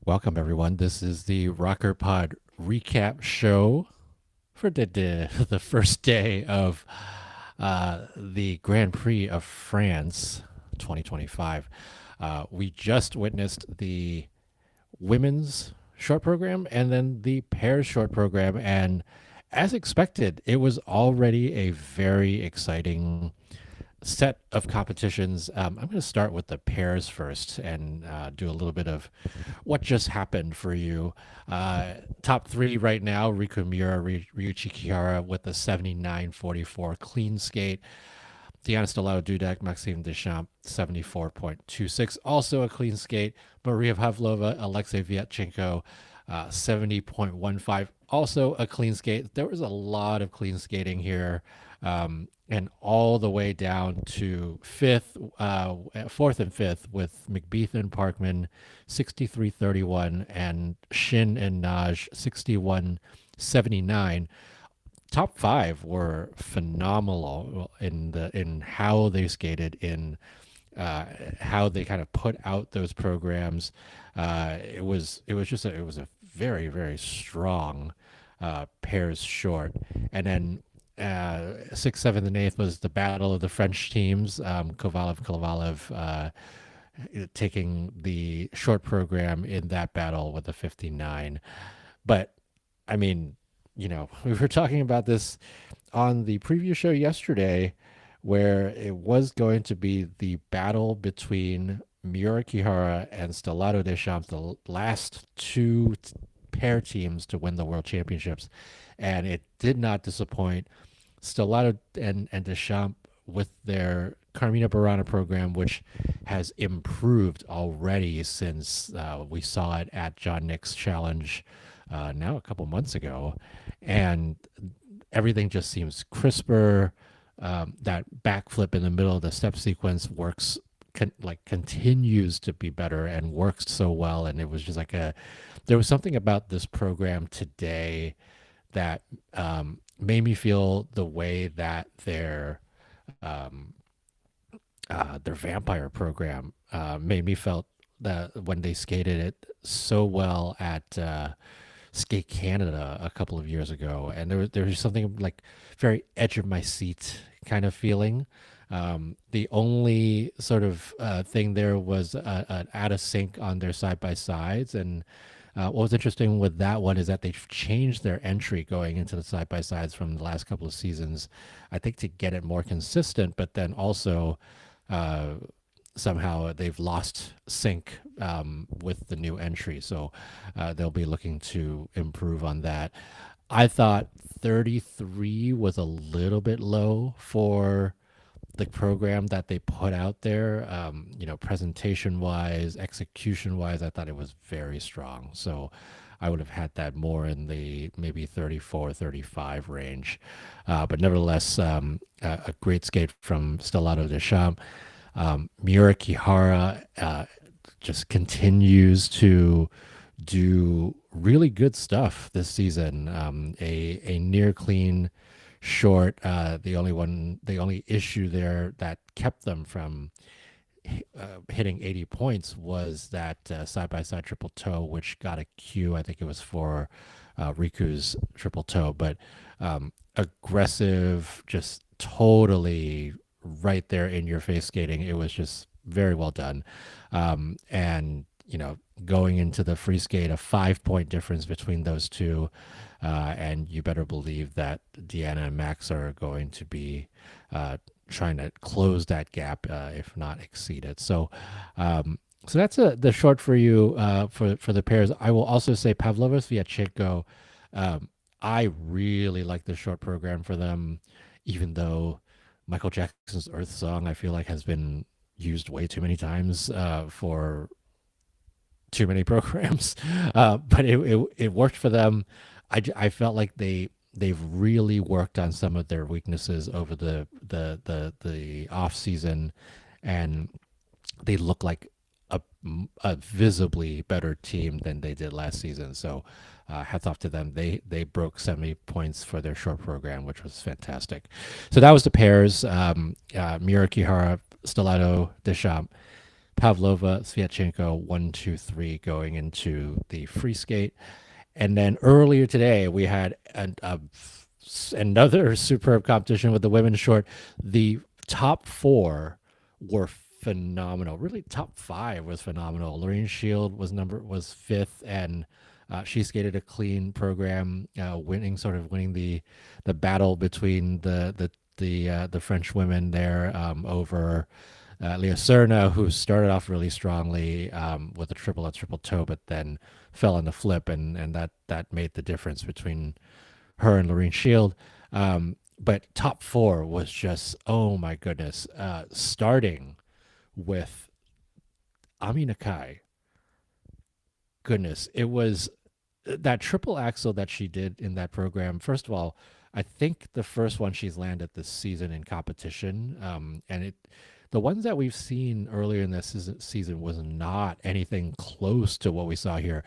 Welcome, everyone. This is the RockerPod Recap show for the first day of the Grand Prix of France 2025. We just witnessed the women's short program and then the pairs short program. And as expected, it was already a very exciting set of competitions. I'm going to start with the pairs first and do a little bit of what just happened for you. Top three right now: Riku Miura, Ryuichi Kihara with the 79.44 clean skate. Diana Stellato Dudek, Maxime Deschamps, 74.26, also a clean skate. Maria Pavlova, Alexei Viatchenko, 70.15, also a clean skate. There was a lot of clean skating here. And all the way down to fourth and fifth with McBeath and Parkman, 63.31, and Shin and Naj, 61.79. Top five were phenomenal in how they skated, in how they kind of put out those programs. It was a very very strong pairs short, and then sixth, seventh, and eighth was the battle of the French teams. Kovalev taking the short program in that battle with a 59. But I mean, we were talking about this on the preview show yesterday, where it was going to be the battle between Miura Kihara and Stellato Deschamps, the last two pair teams to win the world championships. And it did not disappoint. Stellato and Deschamps with their Carmina Burana program, which has improved already since we saw it at John Nick's challenge now a couple months ago. And everything just seems crisper. That backflip in the middle of the step sequence continues to be better and works so well. And it was just there was something about this program today that made me feel the way that their vampire program made me felt that when they skated it so well at Skate Canada a couple of years ago, and there was something like very edge of my seat kind of feeling. The only sort of thing there was an out of sync on their side by sides, and what was interesting with that one is that they've changed their entry going into the side by sides from the last couple of seasons, I think, to get it more consistent, but then also uh, somehow they've lost sync with the new entry. So they'll be looking to improve on that. I thought 33 was a little bit low for the program that they put out there. Presentation wise, execution wise, I thought it was very strong. So I would have had that more in the maybe 34, 35 range. But nevertheless, a great skate from Stellato Deschamps. Miura Kihara just continues to do really good stuff this season. A near clean short. The only issue there that kept them from hitting 80 points was that side by side triple toe, which got a Q. I think it was for Riku's triple toe, but aggressive, just totally right there in your face skating. It was just very well done. And, going into the free skate, a 5 point difference between those two. And you better believe that Deanna and Max are going to be trying to close that gap, if not exceed it. So that's the short for you for the pairs. I will also say Pavlova Sviatchenko. I really like the short program for them, even though Michael Jackson's Earth Song, I feel like, has been used way too many times for too many programs. But it worked for them. I felt like they've really worked on some of their weaknesses over the off season, and they look like a visibly better team than they did last season. So hats off to them. They broke 70 points for their short program, which was fantastic. So that was the pairs: Miura Kihara, Stellato Deschamps. Pavlova, Sviatchenko, 1, 2, 3 going into the free skate. And then earlier today, we had another superb competition with the women's short. The top four were phenomenal. Really, top five was phenomenal. Lorraine Shield was fifth, and she skated a clean program, winning the battle between the French women there over Leah Serna, who started off really strongly with a triple toe, but then fell on the flip, and that made the difference between her and Lorraine Shield. But top four was just, oh my goodness, starting with Ami Nakai. Goodness, it was that triple axel that she did in that program. First of all, I think the first one she's landed this season in competition, and the ones that we've seen earlier in this season was not anything close to what we saw here.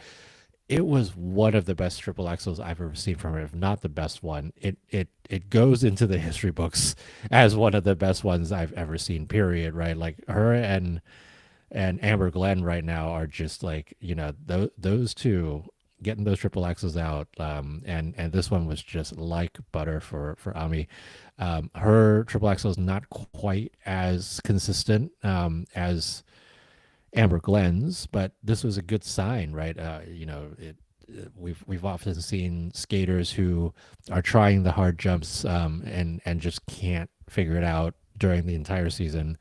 It was one of the best triple axels I've ever seen from her, if not the best one. It goes into the history books as one of the best ones I've ever seen. Period. Right? Like her and Amber Glenn right now are just like, those two getting those triple axles out. And this one was just like butter for Ami. Her triple axel is not quite as consistent as Amber Glenn's, but this was a good sign, right? We've often seen skaters who are trying the hard jumps and just can't figure it out during the entire season,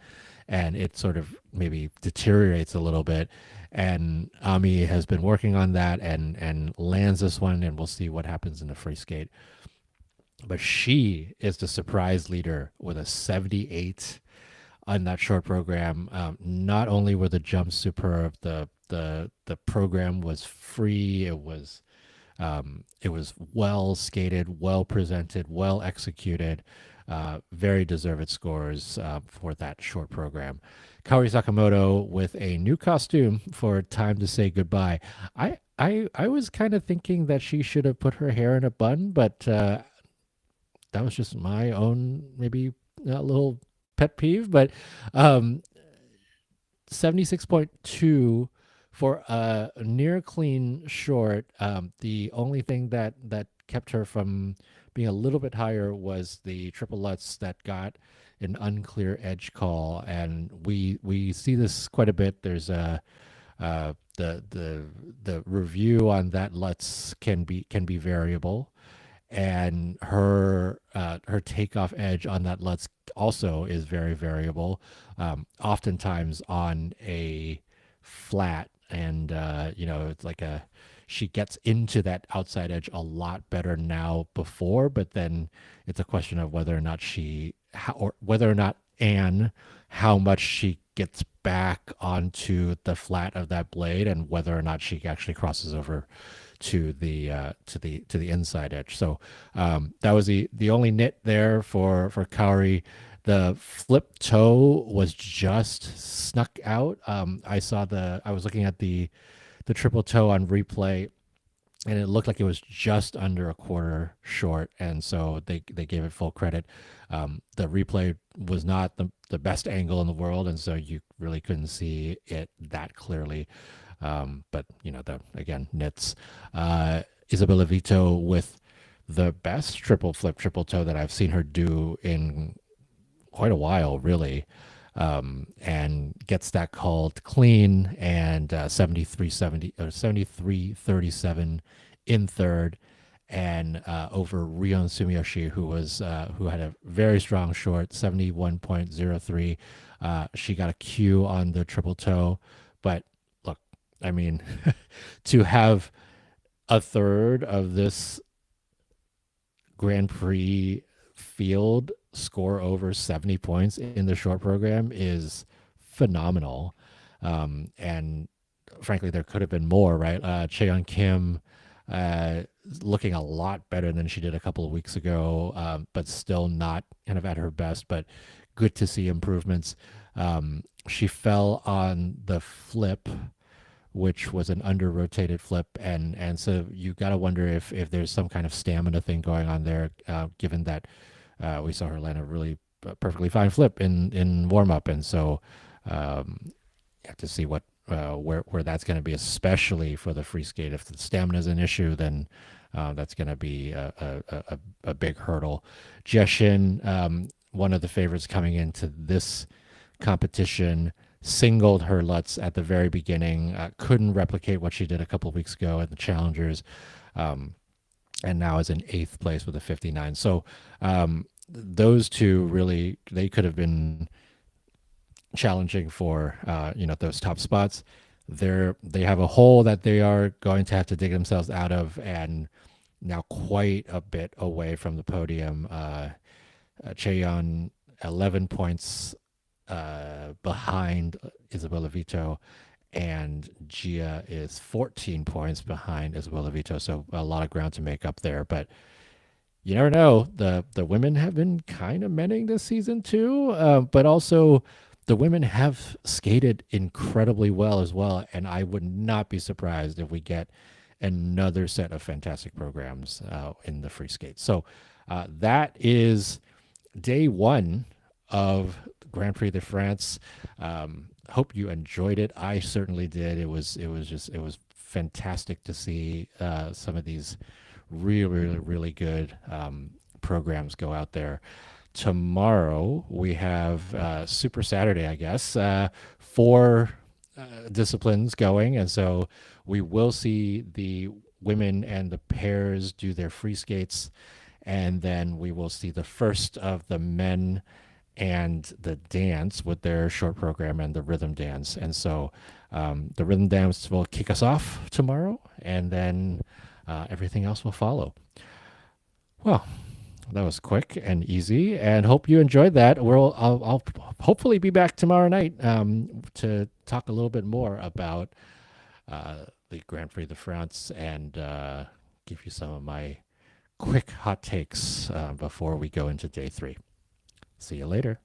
and it sort of maybe deteriorates a little bit. And Ami has been working on that and lands this one, and we'll see what happens in the free skate. But she is the surprise leader with a 78 on that short program. Not only were the jumps superb, the program was free. It was well skated, well presented, well executed. Very deserved scores for that short program. Kaori Sakamoto with a new costume for Time to Say Goodbye. I was kind of thinking that she should have put her hair in a bun, but that was just my own maybe a little pet peeve. But 76.2 for a near clean short. The only thing that kept her from being a little bit higher was the triple Lutz that got an unclear edge call, and we see this quite a bit. There's the review on that Lutz can be variable, and her takeoff edge on that Lutz also is very variable. Oftentimes on a flat, and it's like she gets into that outside edge a lot better now before, but then it's a question of whether or not Anne, how much she gets back onto the flat of that blade, and whether or not she actually crosses over to the inside edge. So that was the only nit there for Kaori. The flip toe was just snuck out. I was looking at the triple toe on replay, and it looked like it was just under a quarter short, and so they gave it full credit. The replay was not the best angle in the world, and so you really couldn't see it that clearly. But again, nits. Isabella Vito with the best triple flip, triple toe that I've seen her do in quite a while, really. And gets that called clean, and 73-37 in third, and over Rion Sumiyoshi, who had a very strong short, 71.03. She got a Q on the triple toe, but look, I mean, to have a third of this Grand Prix field score over 70 points in the short program is phenomenal. And frankly, there could have been more, right? Cheon Kim looking a lot better than she did a couple of weeks ago, but still not kind of at her best, but good to see improvements. She fell on the flip, which was an under rotated flip, and so you got to wonder if there's some kind of stamina thing going on there, given that we saw her land a really perfectly fine flip in warm up, and so have to see what where that's going to be, especially for the free skate. If the stamina is an issue, then that's going to be a big hurdle. Jeshin, one of the favorites coming into this competition, singled her Lutz at the very beginning, couldn't replicate what she did a couple of weeks ago at the Challengers, and now is in 8th place with a 59. So those two really, they could have been challenging for those top spots. They have a hole that they are going to have to dig themselves out of, and now quite a bit away from the podium. Cheon 11 points behind Isabella Vito, and Gia is 14 points behind Isabella Vito. So a lot of ground to make up there, but you never know. The women have been kind of mending this season too, but also the women have skated incredibly well as well, and I would not be surprised if we get another set of fantastic programs in the free skate. So that is day one of Grand Prix de France. Hope you enjoyed it. I certainly did. It was fantastic to see some of these really good programs go out there. Tomorrow we have Super Saturday, I guess, 4 disciplines going, and so we will see the women and the pairs do their free skates, and then we will see the first of the men and the dance with their short program and the rhythm dance. And so the rhythm dance will kick us off tomorrow, and then everything else will follow. Well, that was quick and easy, and hope you enjoyed that. I'll hopefully be back tomorrow night to talk a little bit more about the Grand Prix de France and give you some of my quick hot takes before we go into day 3. See you later.